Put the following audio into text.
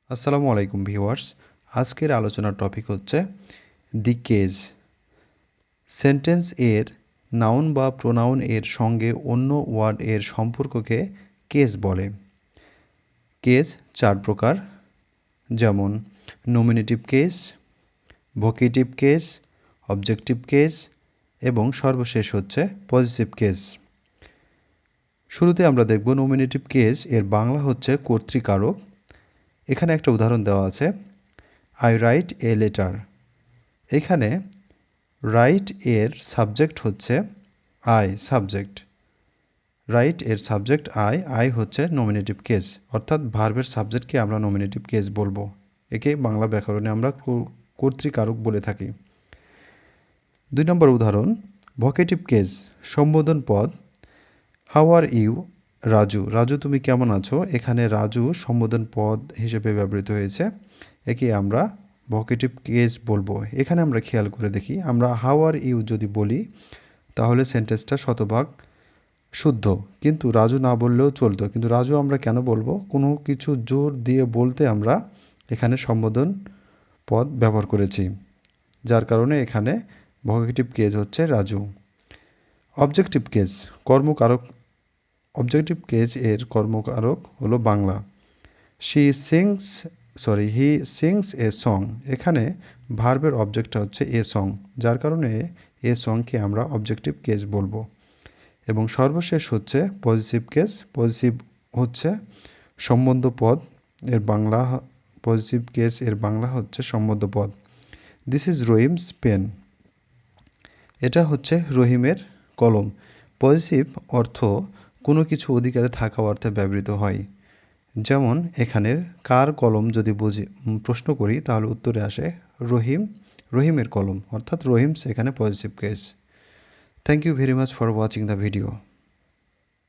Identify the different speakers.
Speaker 1: আসসালামু আলাইকুম ভিউয়ার্স। আজকের আলোচনার টপিক হচ্ছে দি কেজ। সেন্টেন্স এর নাউন বা প্রোনাউন এর সঙ্গে অন্য ওয়ার্ড এর সম্পর্ককে কেস বলে। কেস 4 প্রকার, যেমন nominative case, vocative case, objective case এবং সর্বশেষ হচ্ছে পজিটিভ কেস। শুরুতে আমরা দেখব নমিনেটিভ কেস এর বাংলা হচ্ছে কর্তৃকারক। এখানে একটা উদাহরণ দেওয়া আছে, আই রাইট এ লেটার। এখানে রাইট এর সাবজেক্ট হচ্ছে আই, সাবজেক্ট। রাইট এর সাবজেক্ট আই হচ্ছে নমিনেটিভ কেস, অর্থাৎ ভার্বের সাবজেক্টকে আমরা নমিনেটিভ কেস বলবো। একে বাংলা ব্যাকরণে আমরা কর্তৃকারক বলে থাকি। 2 নম্বর উদাহরণ, ভোকেটিভ কেস, সম্বোধন পদ। How are you Raju. Raju তুমি কেমন আছো। এখানে রাজু সম্বোধন পদ হিসেবে ব্যবহৃত হয়েছে। একে আমরা ভোকেটিভ কেস বলবো। এখানে আমরা খেয়াল করে দেখি, আমরা হাউ আর ইউ যদি বলি তাহলে সেন্টেন্সটা শতভাগ শুদ্ধ, কিন্তু রাজু না বললেও চলতো। কিন্তু রাজু আমরা কেন বলবো? কোনো কিছু জোর দিয়ে বলতে আমরা এখানে সম্বোধন পদ ব্যবহার করেছি, যার কারণে এখানে ভোকেটিভ কেস হচ্ছে রাজু। অবজেক্টিভ কেস, কর্মকারক। অবজেক্টিভ কেস এর কর্মকারক হলো Bangla. He sings a song. এখানে ভার্বের অবজেক্টটা হচ্ছে এ সং, যার কারণে এ সংকে আমরা অবজেক্টিভ কেস বলবো। এবং সর্বশেষ হচ্ছে পজিটিভ কেস। পজিটিভ হচ্ছে সম্বন্ধ পদ এর বাংলা। পজিটিভ কেস এর বাংলা হচ্ছে সম্বন্ধ পদ। This is Rahim's pen. এটা হচ্ছে রহিমের কলম। পজিটিভ অর্থ কোনো কিছু অধিকারে থাকা অর্থে ব্যবহৃত হয়। যেমন এখানে কার কলম যদি প্রশ্ন করি তাহলে উত্তরে আসে রহিমের কলম, অর্থাৎ রহিমস এখানে positive case. Thank you very much for watching the video.